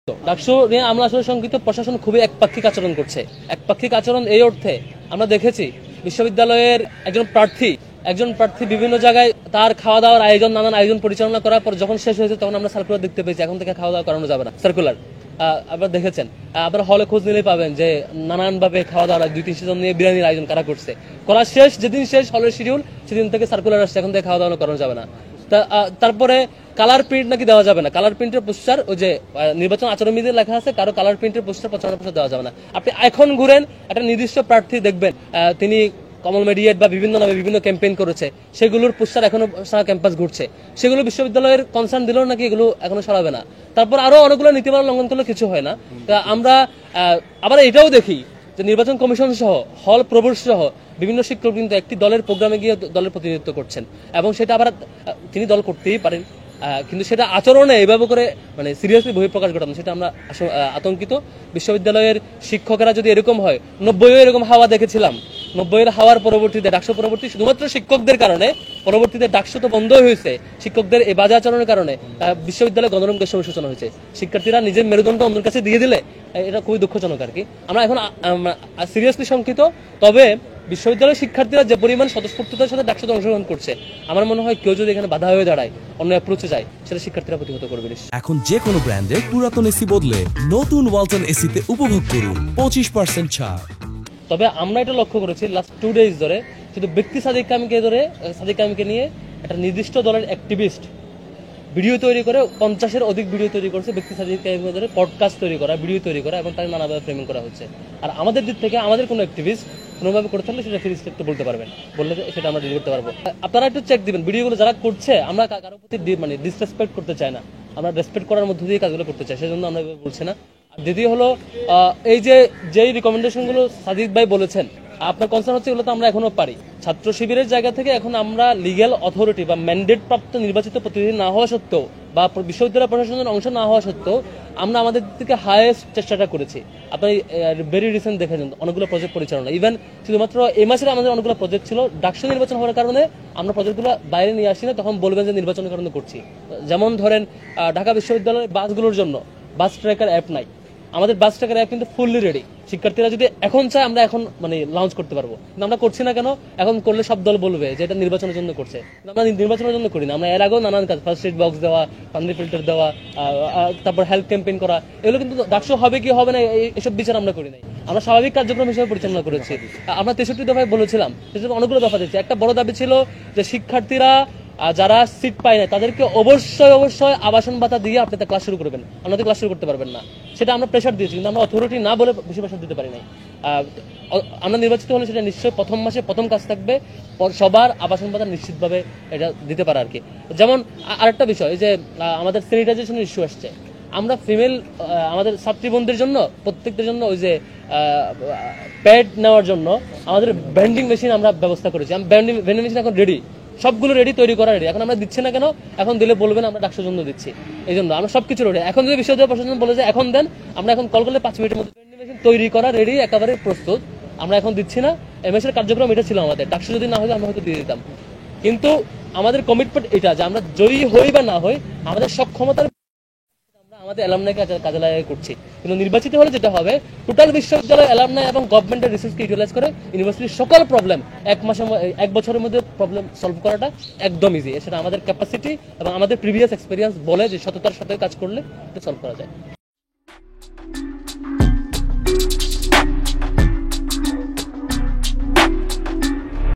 ডাকসু নিয়ে আমরা আসলে শঙ্কিত। প্রশাসন খুবই একপাক্ষিক আচরণ করছে। একপাক্ষিক আচরণ এই অর্থে আমরা দেখেছি বিশ্ববিদ্যালয়ের একজন প্রার্থী বিভিন্ন জায়গায় তার খাওয়া দাওয়ার আয়োজন, নানান আয়োজন পরিচালনা করার পর যখন শেষ হয়েছে তখন আমরা সার্কুলার দেখতে পেয়েছি এখন থেকে খাওয়া দাওয়া করানো যাবে না। সার্কুলার আপনারা দেখেছেন, আপনারা হলে খোঁজ নিলেই পাবেন যে নানানভাবে খাওয়া দাওয়া 2-3 জন নিয়ে বিরিয়ানির আয়োজন কারা করছে। করা শেষ, যেদিন শেষ হলের শিডিউল সেদিন থেকে সার্কুলার আসছে এখন থেকে খাওয়া দাওয়া করানো যাবে না। তারপরে কালার প্রিন্ট নাকি দেওয়া যাবে না। কালার প্রিন্টের পোস্টার ওই যে নির্বাচন আচরণবিধিতে লেখা আছে কারো কালার প্রিন্টের পোস্টার প্রচারণা পোস্টার দেওয়া যাবে না। আপনি এখন ঘুরেন একটা নির্দিষ্ট প্রার্থী দেখবেন তিনি কমল মেডিয়েট বা বিভিন্ন নামে বিভিন্ন ক্যাম্পেইন করেছে, সেগুলোর পোস্টার এখনো সারা ক্যাম্পাস ঘুরছে। সেগুলো বিশ্ববিদ্যালয়ের কনসার্ন দিলেও নাকি এগুলো এখনো সরাবে না। তারপর আরো অনেকগুলো নীতিমালা লঙ্ঘন করলে কিছু হয় না। আমরা আবার এটাও দেখি যে নির্বাচন কমিশন সহ হল প্রবোস্ট সহ বিভিন্ন শিক্ষক কিন্তু একটি দলের প্রোগ্রামে গিয়ে দলের প্রতিনিধিত্ব করছেন এবং সেটা আবার তিনি দল করতেই পারেন, কিন্তু সেটা আচরণে এভাবে করে মানে সিরিয়াসলি বহিঃপ্রকাশ ঘটানো, সেটা আমরা আতঙ্কিত। বিশ্ববিদ্যালয়ের শিক্ষকেরা যদি এরকম হয়, 90-এও এরকম হাওয়া দেখেছিলাম। 90-এর হাওয়ার পরবর্তীতে ডাকসু পরবর্তী শুধুমাত্র শিক্ষকদের কারণে, পরবর্তীতে ডাকসু তো বন্ধ হয়েছে শিক্ষকদের এই বাজে আচরণের কারণে বিশ্ববিদ্যালয়ে গণরঙ্গের সূচনা হয়েছে। শিক্ষার্থীরা নিজের মেরুদণ্ড অন্যের কাছে দিয়ে দিলে এটা খুবই দুঃখজনক আর কি। আমরা এখন সিরিয়াসলি শঙ্কিত। তবে বিশ্ববিদ্যালয়ের শিক্ষার্থীরা যে পরিমাণ স্বতঃস্ফূর্ততার সাথে ডাকসুতে অংশগ্রহণ করছে, আমার মনে হয় কেউ যদি এখানে বাধা হয়ে দাঁড়ায়, অন্য অ্যাপ্রোচে যায়, সেটা শিক্ষার্থীরা প্রতিহত করবে। এখন যে কোনো ব্র্যান্ডের পুরাতন এসি বদলে নতুন ওয়ালটন এসিতে উপভোগ করুন 25% ছাড়। তবে আমরা এটা লক্ষ্য করেছি লাস্ট 2 ডেজ ধরে শুধু ব্যক্তি সাদিক কামিকে নিয়ে একটা নির্দিষ্ট দলের অ্যাক্টিভিস্ট ভিডিও তৈরি করে 50-এর অধিক ভিডিও তৈরি করছে। ব্যক্তি সাদিক কামিকে ধরে পডকাস্ট তৈরি করা, ভিডিও তৈরি করা এবং তাকে নানাভাবে ফ্রেমিং করা হচ্ছে। আর আমাদের দিক থেকে আমাদের কোনো অ্যাক্টিভিস্ট কোনোভাবে করে থাকলে সেটা ফ্রি স্টেপটা বলতে পারবেন, বললে সেটা আমরা ডিল করতে পারবো। আপনারা একটু চেক দিবেন ভিডিওগুলো যারা করছে। আমরা কারোর প্রতি মানে ডিসরেসপেক্ট করতে চাই না, আমরা রেসপেক্ট করার মধ্যে দিয়ে কাজগুলো করতে চাই, সেজন্য আমরা বলছি না। দ্বিতীয় হলো এই যেই রিকমেন্ডেশনগুলো সাদিক ভাই বলেছেন, আপনার কনসার্ন হচ্ছে এগুলো তো আমরা এখনো পারি। ছাত্র শিবিরের জায়গা থেকে এখন আমরা লিগ্যাল অথরিটি বা ম্যান্ডেট প্রাপ্ত নির্বাচিত প্রতিনিধি না হওয়া সত্ত্বেও বা বিশ্ববিদ্যালয় প্রশাসনের অংশ না হওয়া সত্ত্বেও আমরা আমাদের থেকে হায়েস্ট চেষ্টাটা করেছি। আপনি ভেরি রিসেন্ট দেখেছেন অনেকগুলো প্রজেক্ট পরিচালনা, ইভেন শুধুমাত্র এই মাসের আমাদের অনেকগুলো প্রজেক্ট ছিল। ডাকসু নির্বাচন হওয়ার কারণে আমরা প্রজেক্টগুলো বাইরে নিয়ে আসি না, তখন বলবেন যে নির্বাচনের কারণে করছি। যেমন ধরেন ঢাকা বিশ্ববিদ্যালয়ের বাসগুলোর জন্য বাস ট্র্যাকার অ্যাপ নাই, আমাদের বাস ট্র্যাকার অ্যাপ কিন্তু ফুললি রেডি। শিক্ষার্থীরা যদি এখন চায় আমরা এখন মানে লঞ্চ করতে পারবো, কিন্তু আমরা করছি না কেন? এখন করলে সব দল বলবে যে এটা নির্বাচনের জন্য করছে, আমরা নির্বাচনের জন্য করি না। আমরা এর আগেও নানান কাজ, ফার্স্ট এড বক্স দেওয়া, পানি ফিল্টার দেওয়া, তারপর হেলথ ক্যাম্পেইন করা, এগুলো কিন্তু ডাকসু হবে কি হবে না এসব বিচার আমরা করি নাই। আমরা স্বাভাবিক কার্যক্রম হিসেবে পরিচালনা করেছি। আমরা 63 দফায় বলেছিলাম, অনেকগুলো দফা দিচ্ছি। একটা বড় দাবি ছিল যে শিক্ষার্থীরা যারা সিট পায় না তাদেরকে অবশ্যই আবাসন ভাতা দিয়ে আপনি ক্লাস শুরু করবেন, অন্যদের ক্লাস শুরু করতে পারবেন না। সেটা আমরা প্রেশার দিয়েছি, কিন্তু আমরা অথরিটি না বলে বেশি প্রেশার দিতে পারি নাই। আমরা নির্বাচিত হলে সেটা নিশ্চয়ই প্রথম মাসে প্রথম কাজ থাকবে সবার আবাসন ভাতা নিশ্চিতভাবে এটা দিতে পারা আর কি। যেমন আরেকটা বিষয় যে আমাদের স্যানিটাইজেশনের ইস্যু আসছে, আমরা ফিমেল আমাদের ছাত্রী বোনদের জন্য প্রত্যেকদের জন্য ওই যে প্যাড নেওয়ার জন্য আমাদের ভেন্ডিং মেশিন আমরা ব্যবস্থা করেছি। ভেন্ডিং মেশিন এখন রেডি, সবগুলো রেডি, তৈরি করা রেডি। এখন আমরা দিচ্ছি না কেন? এখন দিলে বলবেন আমরা ডাকসুর জন্য দিচ্ছি, এই জন্য আমরা সবকিছু রেডি। এখন যদি বিশ্ববিদ্যালয় প্রশাসন বলে যে এখন দেন, আমরা এখন কল করলে 5 মিনিটের মধ্যে মেশিন তৈরি করা রেডি, একেবারে প্রস্তুত। আমরা এখন দিচ্ছি না, এমএসের কার্যক্রম এটা ছিল আমাদের। ডাকসু যদি না হতো আমরা হয়তো দিয়ে দিতাম, কিন্তু আমাদের কমিটমেন্ট এটা যে আমরা জয়ী হই বা না হই আমাদের সক্ষমতার আমাদের অ্যালামনাই কাজে লাগিয়ে করছি। কিন্তু নির্বাচিত হলে যেটা হবে, টোটাল বিশ্ববিদ্যালয় অ্যালামনাই এবং গভর্নমেন্টের রিসোর্সকে ইউটিলাইজ করে ইউনিভার্সিটির সকল প্রবলেম 1 বছরের মধ্যে প্রবলেম সলভ করাটা একদম ইজি। সেটা আমাদের ক্যাপাসিটি এবং আমাদের প্রিভিয়াস এক্সপেরিয়েন্স বলে যে সততার সাথে কাজ করলে এটা সলভ করা যায়।